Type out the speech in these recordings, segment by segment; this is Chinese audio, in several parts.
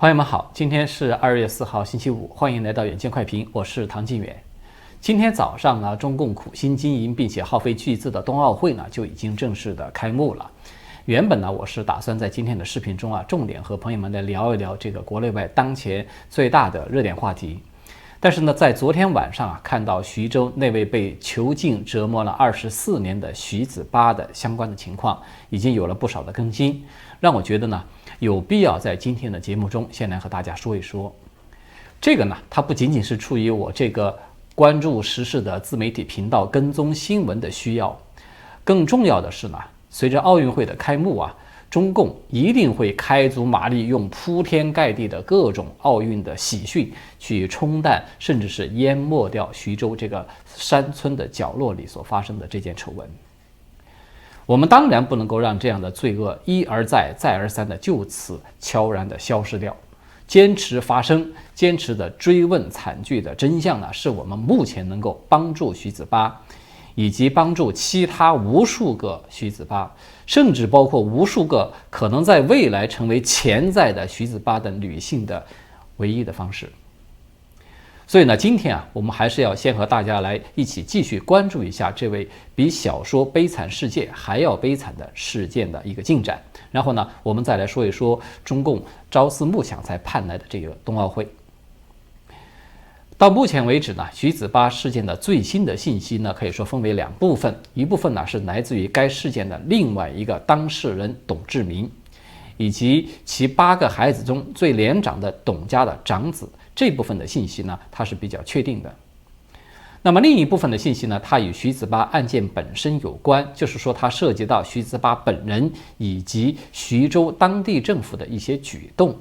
朋友们好，今天是2月4号星期五，欢迎来到远见快评，我是唐晋远。今天早上呢，中共苦心经营并且耗费巨资的冬奥会呢就已经正式的开幕了。原本呢，我是打算在今天的视频中重点和朋友们来聊一聊这个国内外当前最大的热点话题。但是呢，在昨天晚上看到徐州那位被囚禁折磨了24年的徐子巴的相关的情况，已经有了不少的更新，让我觉得呢，有必要在今天的节目中先来和大家说一说。这个呢，它不仅仅是出于我这个关注时事的自媒体频道跟踪新闻的需要，更重要的是呢，随着奥运会的开幕中共一定会开足马力，用铺天盖地的各种奥运的喜讯去冲淡，甚至是淹没掉徐州这个山村的角落里所发生的这件丑闻。我们当然不能够让这样的罪恶一而再再而三的就此悄然的消失掉，坚持发声，坚持的追问惨剧的真相呢，是我们目前能够帮助徐子巴以及帮助其他无数个徐子巴，甚至包括无数个可能在未来成为潜在的徐子巴的女性的唯一的方式。所以呢，今天我们还是要先和大家来一起继续关注一下这位比小说《悲惨世界》还要悲惨的事件的一个进展，然后呢，我们再来说一说中共朝思暮想才盼来的这个冬奥会。到目前为止呢，徐子巴事件的最新的信息呢，可以说分为两部分，一部分呢是来自于该事件的另外一个当事人董志明，以及其8个孩子中最年长的董家的长子，这部分的信息呢，它是比较确定的。那么另一部分的信息呢，它与徐子巴案件本身有关，就是说它涉及到徐子巴本人以及徐州当地政府的一些举动。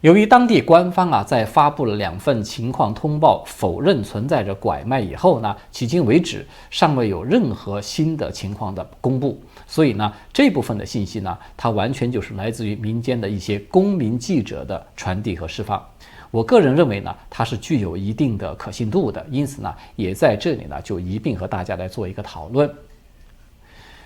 由于当地官方在发布了2份情况通报，否认存在着拐卖以后呢，迄今为止尚未有任何新的情况的公布，所以呢，这部分的信息呢，它完全就是来自于民间的一些公民记者的传递和释放。我个人认为呢，它是具有一定的可信度的，因此呢，也在这里呢就一并和大家来做一个讨论。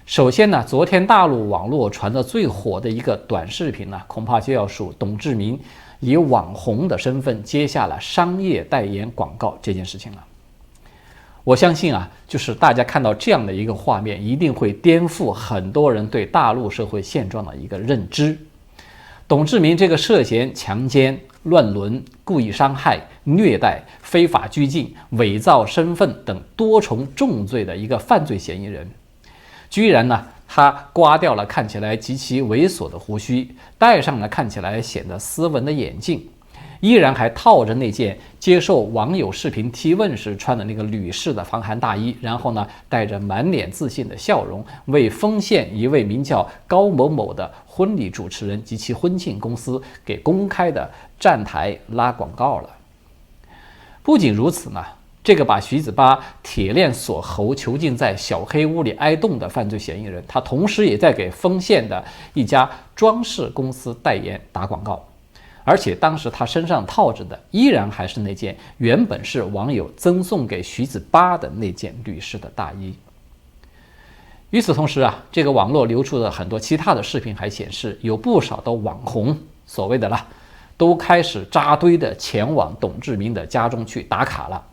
首先呢，昨天大陆网络传的最火的一个短视频呢，恐怕就要数董志明以网红的身份接下了商业代言广告这件事情了。我相信就是大家看到这样的一个画面，一定会颠覆很多人对大陆社会现状的一个认知。董志明这个涉嫌强奸、乱伦、故意伤害、虐待、非法拘禁、伪造身份等多重重罪的一个犯罪嫌疑人，居然呢，他刮掉了看起来极其猥琐的胡须，戴上了看起来显得斯文的眼镜，依然还套着那件接受网友视频提问时穿的那个女士的防寒大衣，然后呢，带着满脸自信的笑容，为丰县一位名叫高某某的婚礼主持人及其婚庆公司给公开的站台拉广告了。不仅如此呢，这个把徐子巴铁链锁喉囚禁在小黑屋里挨冻的犯罪嫌疑人，他同时也在给丰县的一家装饰公司代言打广告，而且当时他身上套着的依然还是那件原本是网友赠送给徐子巴的那件女士的大衣。与此同时这个网络流出的很多其他的视频还显示，有不少的网红，所谓的都开始扎堆的前往董志明的家中去打卡了。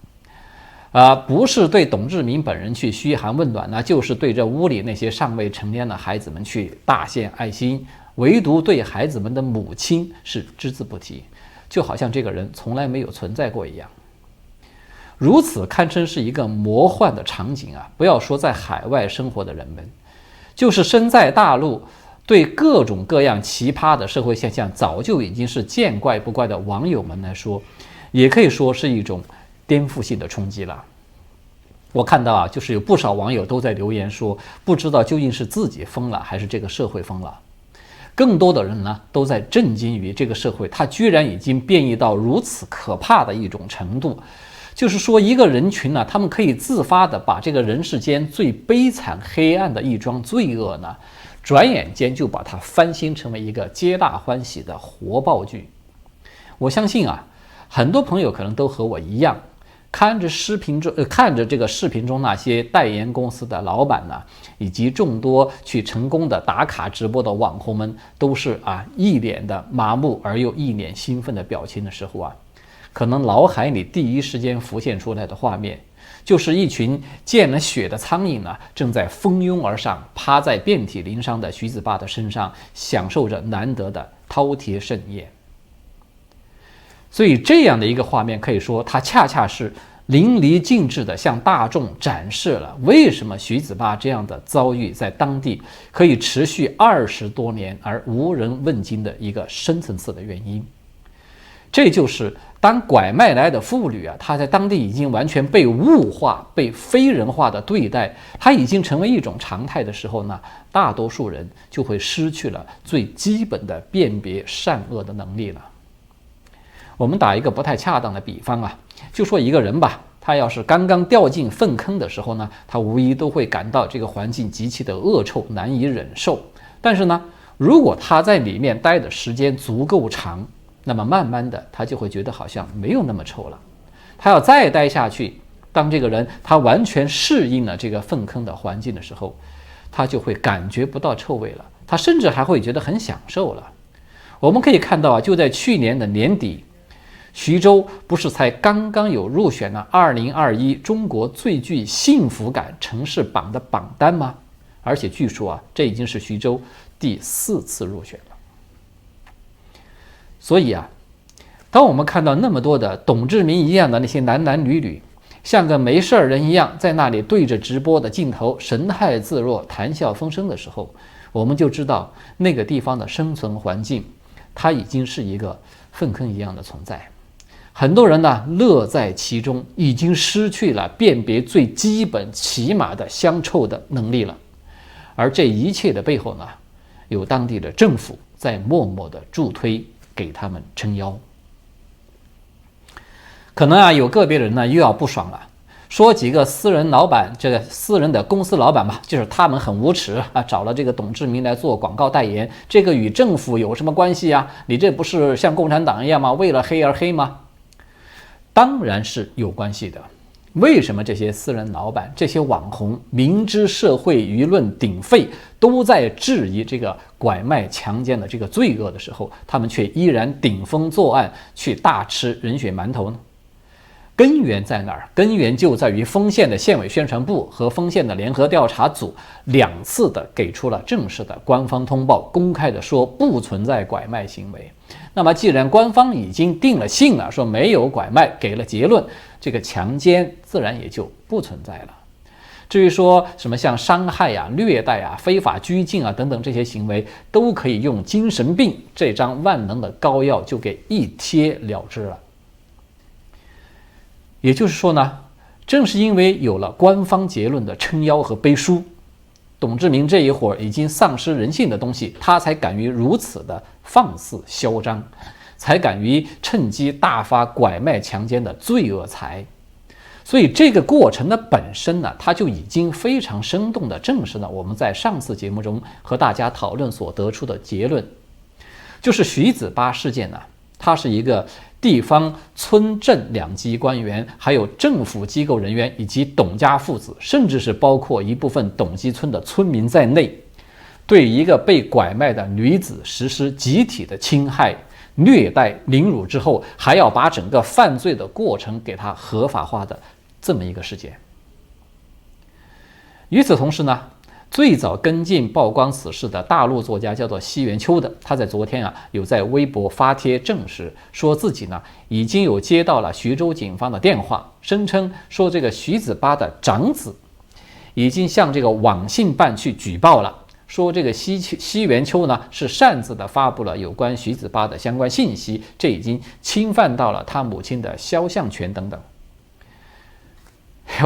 不是对董志明本人去嘘寒问暖呢，就是对这屋里那些尚未成年的孩子们去大献爱心，唯独对孩子们的母亲是只字不提，就好像这个人从来没有存在过一样。如此堪称是一个魔幻的场景不要说在海外生活的人们，就是身在大陆，对各种各样奇葩的社会现象早就已经是见怪不怪的网友们来说，也可以说是一种颠覆性的冲击了。我看到就是有不少网友都在留言说，不知道究竟是自己疯了还是这个社会疯了。更多的人呢，都在震惊于这个社会它居然已经变异到如此可怕的一种程度，就是说一个人群呢，他们可以自发的把这个人世间最悲惨黑暗的一桩罪恶呢，转眼间就把它翻新成为一个皆大欢喜的活爆剧。我相信很多朋友可能都和我一样，看着这个视频中那些代言公司的老板呢，以及众多去成功的打卡直播的网红们，都是一脸的麻木而又一脸兴奋的表情的时候可能脑海里第一时间浮现出来的画面，就是一群见了血的苍蝇呢，正在蜂拥而上，趴在遍体鳞伤的徐子巴的身上，享受着难得的饕餮盛宴。所以这样的一个画面，可以说它恰恰是淋漓尽致地向大众展示了为什么徐子巴这样的遭遇在当地可以持续20多年而无人问津的一个深层次的原因。这就是当拐卖来的妇女她在当地已经完全被物化、被非人化的对待，她已经成为一种常态的时候呢，大多数人就会失去了最基本的辨别善恶的能力了。我们打一个不太恰当的比方就说一个人吧，他要是刚刚掉进粪坑的时候呢，他无疑都会感到这个环境极其的恶臭，难以忍受。但是呢，如果他在里面待的时间足够长，那么慢慢的他就会觉得好像没有那么臭了。他要再待下去，当这个人他完全适应了这个粪坑的环境的时候，他就会感觉不到臭味了，他甚至还会觉得很享受了。我们可以看到就在去年的年底，徐州不是才刚刚有入选了2021中国最具幸福感城市榜的榜单吗？而且据说这已经是徐州第4次入选了。所以当我们看到那么多的董志明一样的那些男男女女，像个没事人一样在那里对着直播的镜头神态自若、谈笑风生的时候，我们就知道那个地方的生存环境它已经是一个粪坑一样的存在。很多人呢乐在其中，已经失去了辨别最基本起码的香臭的能力了。而这一切的背后呢，有当地的政府在默默的助推，给他们撑腰。可能有个别人呢又要不爽了，说几个私人老板，这个私人的公司老板吧，就是他们很无耻找了这个董志明来做广告代言，这个与政府有什么关系你这不是像共产党一样吗？为了黑而黑吗？当然是有关系的。为什么这些私人老板、这些网红明知社会舆论鼎沸，都在质疑这个拐卖强奸的这个罪恶的时候，他们却依然顶风作案，去大吃人血馒头呢？根源在哪儿？根源就在于丰县的县委宣传部和丰县的联合调查组2次的给出了正式的官方通报，公开的说不存在拐卖行为。那么既然官方已经定了性了，说没有拐卖，给了结论，这个强奸自然也就不存在了。至于说什么像伤害虐待非法拘禁等等这些行为，都可以用精神病这张万能的膏药就给一贴了之了。也就是说呢，正是因为有了官方结论的撑腰和背书，董志明这一伙已经丧失人性的东西，他才敢于如此的放肆嚣张，才敢于趁机大发拐卖强奸的罪恶财。所以这个过程的本身呢，它就已经非常生动地证实了我们在上次节目中和大家讨论所得出的结论，就是徐子巴事件呢，它是一个地方村镇2级官员，还有政府机构人员以及董家父子，甚至是包括一部分董集村的村民在内，对一个被拐卖的女子实施集体的侵害、虐待、凌辱之后，还要把整个犯罪的过程给它合法化的这么一个事件。与此同时呢，最早跟进曝光此事的大陆作家叫做西元秋的，他在昨天有在微博发帖证实，说自己呢已经有接到了徐州警方的电话，声称说这个徐子巴的长子已经向这个网信办去举报了，说这个西元秋呢是擅自的发布了有关徐子巴的相关信息，这已经侵犯到了他母亲的肖像权等等。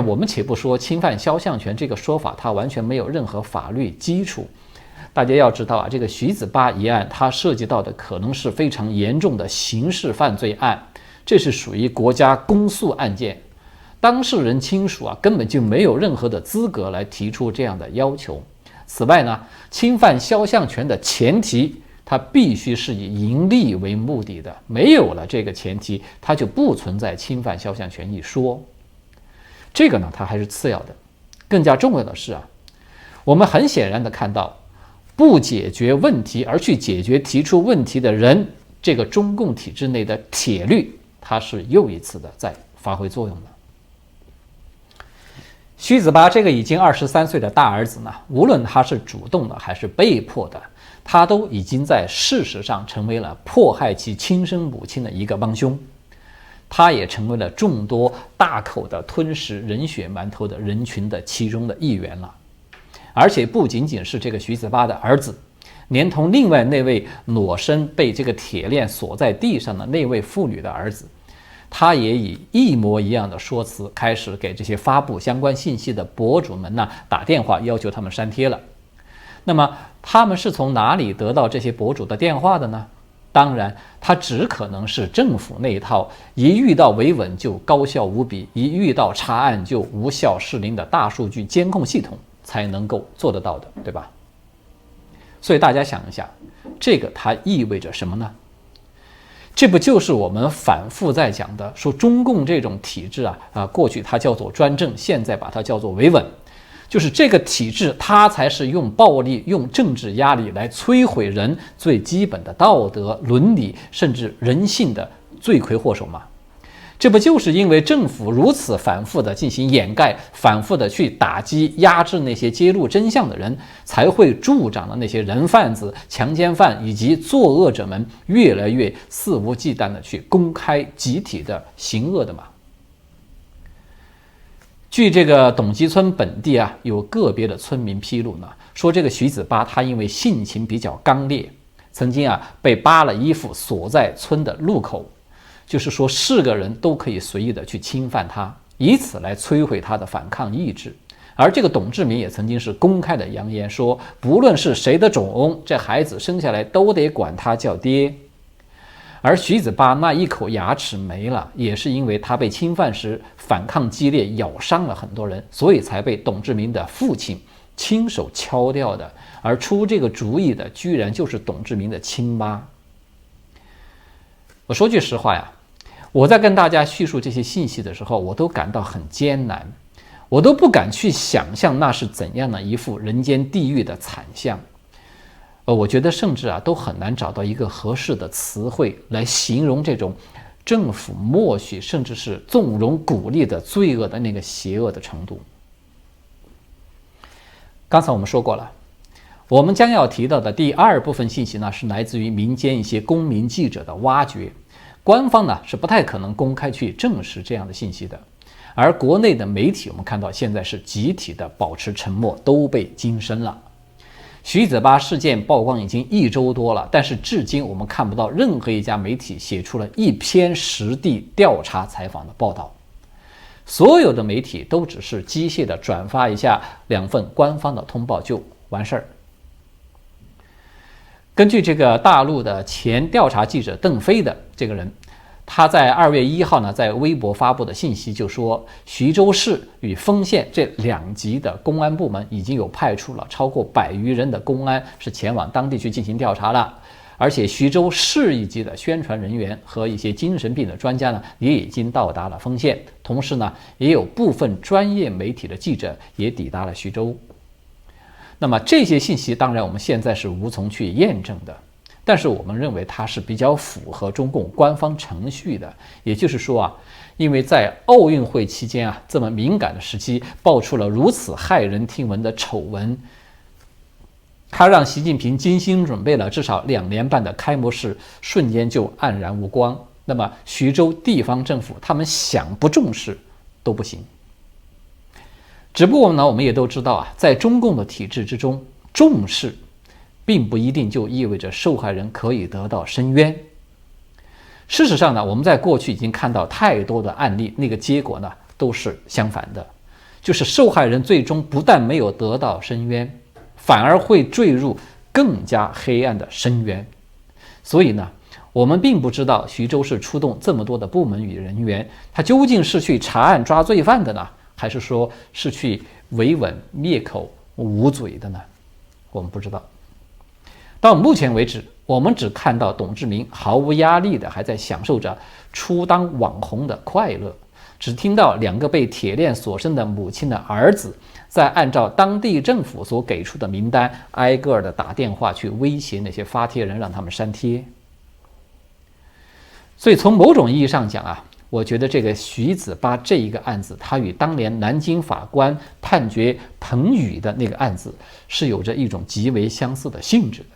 我们且不说侵犯肖像权这个说法，它完全没有任何法律基础。大家要知道这个徐子巴一案，它涉及到的可能是非常严重的刑事犯罪案，这是属于国家公诉案件，当事人亲属根本就没有任何的资格来提出这样的要求。此外呢，侵犯肖像权的前提，它必须是以盈利为目的的，没有了这个前提，它就不存在侵犯肖像权一说。这个呢，它还是次要的。更加重要的是啊，我们很显然的看到，不解决问题而去解决提出问题的人，这个中共体制内的铁律，它是又一次的在发挥作用了。徐子巴这个已经23岁的大儿子呢，无论他是主动的还是被迫的，他都已经在事实上成为了迫害其亲生母亲的一个帮凶，他也成为了众多大口的吞食人血馒头的人群的其中的一员了。而且不仅仅是这个徐子巴的儿子，连同另外那位裸身被这个铁链锁在地上的那位妇女的儿子，他也以一模一样的说辞开始给这些发布相关信息的博主们打电话，要求他们删帖了。那么他们是从哪里得到这些博主的电话的呢？当然，它只可能是政府那一套一遇到维稳就高效无比，一遇到查案就无效适龄的大数据监控系统才能够做得到的，对吧？所以大家想一下，这个它意味着什么呢？这不就是我们反复在讲的，说中共这种体制过去它叫做专政，现在把它叫做维稳。就是这个体制，它才是用暴力、用政治压力来摧毁人最基本的道德、伦理，甚至人性的罪魁祸首吗？这不就是因为政府如此反复的进行掩盖，反复的去打击、压制那些揭露真相的人，才会助长了那些人贩子、强奸犯以及作恶者们越来越肆无忌惮的去公开集体的行恶的吗？据这个董集村本地有个别的村民披露呢，说这个徐子巴他因为性情比较刚烈，曾经被扒了衣服锁在村的路口，就是说是个人都可以随意的去侵犯他，以此来摧毁他的反抗意志。而这个董志明也曾经是公开的扬言说，不论是谁的种，这孩子生下来都得管他叫爹。而徐子巴那一口牙齿没了，也是因为他被侵犯时反抗激烈，咬伤了很多人，所以才被董志明的父亲亲手敲掉的。而出这个主意的居然就是董志明的亲妈。我说句实话我在跟大家叙述这些信息的时候，我都感到很艰难，我都不敢去想象那是怎样的一副人间地狱的惨象。我觉得甚至都很难找到一个合适的词汇来形容这种政府默许甚至是纵容鼓励的罪恶的那个邪恶的程度。刚才我们说过了，我们将要提到的第二部分信息呢，是来自于民间一些公民记者的挖掘，官方呢是不太可能公开去证实这样的信息的。而国内的媒体，我们看到现在是集体的保持沉默，都被噤声了。徐子巴事件曝光已经1周多了，但是至今我们看不到任何一家媒体写出了一篇实地调查采访的报道，所有的媒体都只是机械的转发一下2份官方的通报就完事儿。根据这个大陆的前调查记者邓飞的这个人，他在2月1号呢，在微博发布的信息就说，徐州市与丰县这2级的公安部门已经有派出了超过100余人的公安是前往当地去进行调查了，而且徐州市一级的宣传人员和一些精神病的专家呢，也已经到达了丰县，同时呢，也有部分专业媒体的记者也抵达了徐州。那么这些信息当然我们现在是无从去验证的，但是我们认为它是比较符合中共官方程序的。也就是说因为在奥运会期间这么敏感的时期爆出了如此骇人听闻的丑闻，它让习近平精心准备了至少2年半的开幕式瞬间就黯然无光。那么徐州地方政府他们想不重视都不行。只不过呢，我们也都知道在中共的体制之中，重视并不一定就意味着受害人可以得到伸冤。事实上呢，我们在过去已经看到太多的案例，那个结果呢都是相反的，就是受害人最终不但没有得到伸冤，反而会坠入更加黑暗的深渊。所以呢，我们并不知道徐州市出动这么多的部门与人员，他究竟是去查案抓罪犯的呢，还是说是去维稳灭口捂嘴的呢？我们不知道。到目前为止，我们只看到董志明毫无压力的还在享受着初当网红的快乐，只听到2个被铁链锁身的母亲的儿子在按照当地政府所给出的名单挨个的打电话去威胁那些发帖人，让他们删帖。所以从某种意义上讲啊，我觉得这个徐子巴这一个案子，它与当年南京法官判决彭宇的那个案子是有着一种极为相似的性质的。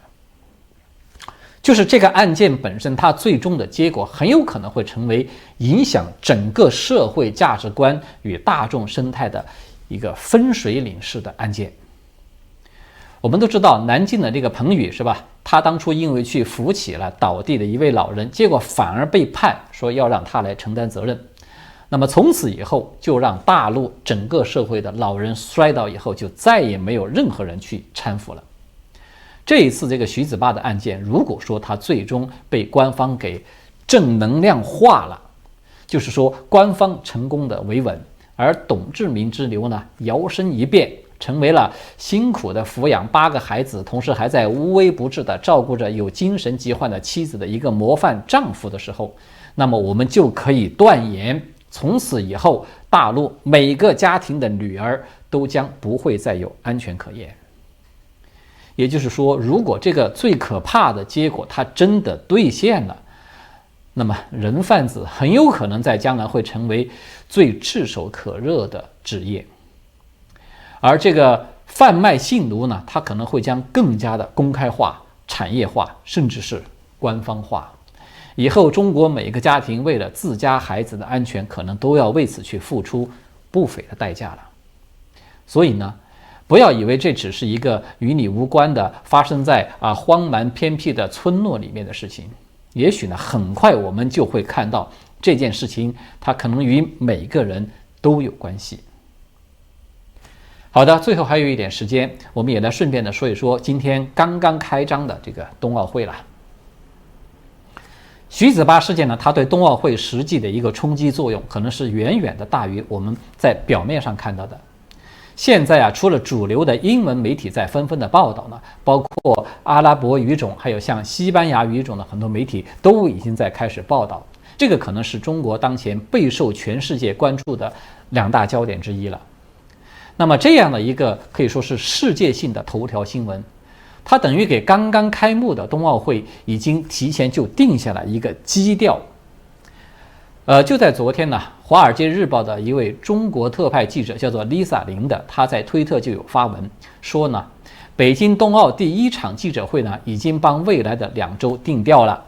就是这个案件本身，它最终的结果很有可能会成为影响整个社会价值观与大众生态的一个分水岭式的案件。我们都知道南京的这个彭宇是吧？他当初因为去扶起了倒地的一位老人，结果反而被判说要让他来承担责任。那么从此以后，就让大陆整个社会的老人摔倒以后，就再也没有任何人去搀扶了。这一次这个徐子巴的案件，如果说他最终被官方给正能量化了，就是说官方成功的维稳，而董志明之流呢摇身一变成为了辛苦的抚养8个孩子，同时还在无微不至的照顾着有精神疾患的妻子的一个模范丈夫的时候，那么我们就可以断言，从此以后大陆每个家庭的女儿都将不会再有安全可言。也就是说，如果这个最可怕的结果它真的兑现了，那么人贩子很有可能在将来会成为最炙手可热的职业，而这个贩卖性奴呢，它可能会将更加的公开化、产业化，甚至是官方化。以后中国每个家庭为了自家孩子的安全，可能都要为此去付出不菲的代价了。所以呢，不要以为这只是一个与你无关的发生在荒蛮偏僻的村落里面的事情，也许呢很快我们就会看到这件事情它可能与每个人都有关系。好的，最后还有一点时间，我们也来顺便的说一说今天刚刚开张的这个冬奥会了。徐子巴事件呢，它对冬奥会实际的一个冲击作用可能是远远的大于我们在表面上看到的。现在除了主流的英文媒体在纷纷的报道呢，包括阿拉伯语种还有像西班牙语种的很多媒体都已经在开始报道，这个可能是中国当前备受全世界关注的2大焦点之一了。那么这样的一个可以说是世界性的头条新闻，它等于给刚刚开幕的冬奥会已经提前就定下了一个基调。就在昨天呢，《华尔街日报》的一位中国特派记者叫做 Lisa 林的，他在推特就有发文说呢，北京冬奥第1场记者会呢，已经帮未来的2周定调了。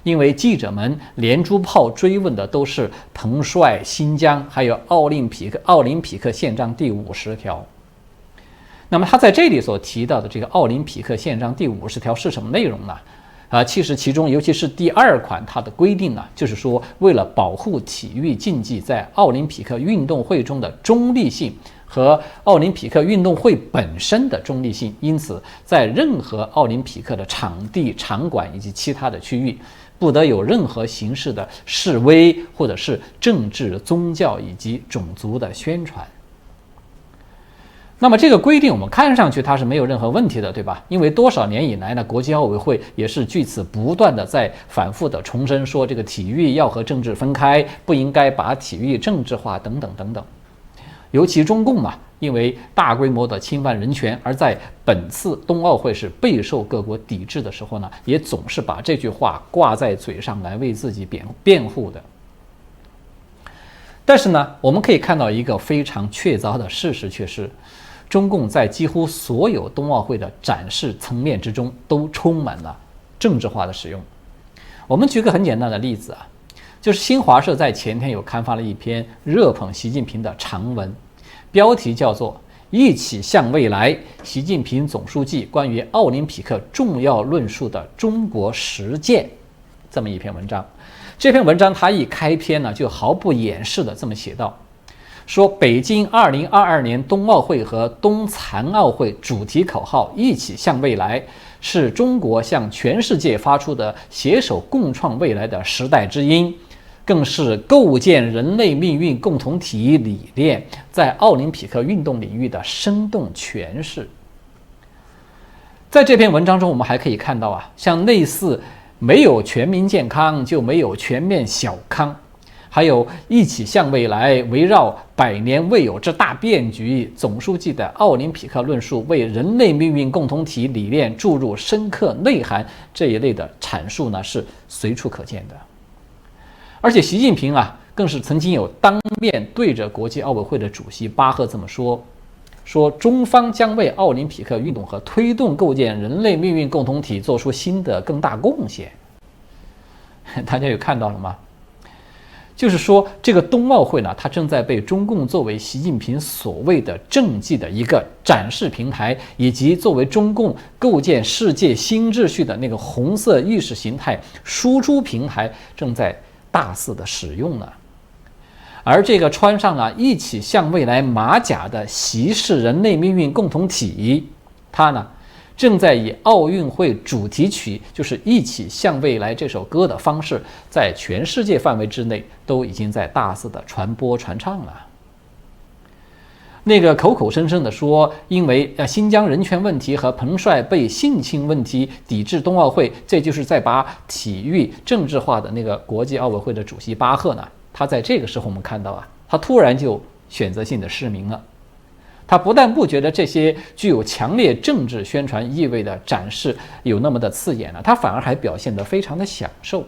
因为记者们连珠炮追问的都是彭帅、新疆，还有奥林匹克宪章第50条。那么他在这里所提到的这个奥林匹克宪章第50条是什么内容呢？其实其中尤其是第2款它的规定呢，就是说为了保护体育竞技在奥林匹克运动会中的中立性和奥林匹克运动会本身的中立性，因此在任何奥林匹克的场地、场馆以及其他的区域，不得有任何形式的示威或者是政治、宗教以及种族的宣传。那么这个规定我们看上去它是没有任何问题的，对吧？因为多少年以来呢，国际奥委会也是据此不断的在反复的重申说，这个体育要和政治分开，不应该把体育政治化等等等等。尤其中共嘛，因为大规模的侵犯人权，而在本次冬奥会是备受各国抵制的时候呢，也总是把这句话挂在嘴上来为自己辩护的。但是呢，我们可以看到一个非常确凿的事实，却是中共在几乎所有冬奥会的展示层面之中都充满了政治化的使用。我们举个很简单的例子就是新华社在前天有刊发了一篇热捧习近平的长文，标题叫做一起向未来，习近平总书记关于奥林匹克重要论述的中国实践，这么一篇文章。这篇文章它一开篇呢，就毫不掩饰的这么写道，说北京2022年冬奥会和冬残奥会主题口号一起向未来，是中国向全世界发出的携手共创未来的时代之音，更是构建人类命运共同体理念在奥林匹克运动领域的生动诠释。在这篇文章中，我们还可以看到像类似没有全民健康就没有全面小康，还有一起向未来，围绕百年未有之大变局，总书记的奥林匹克论述为人类命运共同体理念注入深刻内涵这一类的阐述呢，是随处可见的。而且习近平更是曾经有当面对着国际奥委会的主席巴赫这么说中方将为奥林匹克运动和推动构建人类命运共同体做出新的更大贡献。大家有看到了吗？就是说，这个冬奥会呢，它正在被中共作为习近平所谓的政绩的一个展示平台，以及作为中共构建世界新秩序的那个红色意识形态输出平台，正在大肆的使用呢。而这个穿上了一起向未来马甲的习氏人类命运共同体，它呢正在以奥运会主题曲就是一起向未来这首歌的方式，在全世界范围之内都已经在大肆的传播传唱了。那个口口声声的说因为新疆人权问题和彭帅被性侵问题抵制冬奥会，这就是在把体育政治化的那个国际奥委会的主席巴赫呢，他在这个时候我们看到他突然就选择性的失明了。他不但不觉得这些具有强烈政治宣传意味的展示有那么的刺眼了，他反而还表现得非常的享受。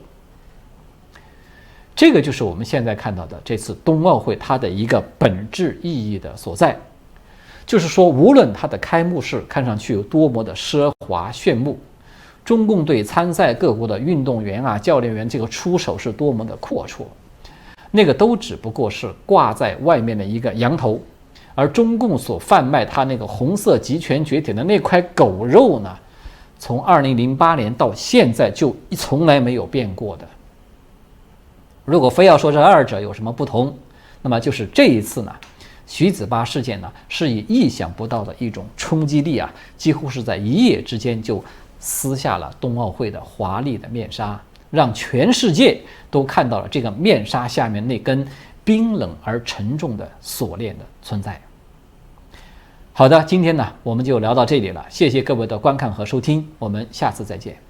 这个就是我们现在看到的这次冬奥会它的一个本质意义的所在，就是说无论它的开幕式看上去有多么的奢华炫目，中共对参赛各国的运动员教练员这个出手是多么的阔绰，那个都只不过是挂在外面的一个羊头，而中共所贩卖他那个红色集权崛起的那块狗肉呢，从2008年到现在就从来没有变过的。如果非要说这二者有什么不同，那么就是这一次呢，徐子巴事件呢是以意想不到的一种冲击力几乎是在一夜之间就撕下了冬奥会的华丽的面纱，让全世界都看到了这个面纱下面那根冰冷而沉重的锁链的存在。好的，今天呢我们就聊到这里了，谢谢各位的观看和收听，我们下次再见。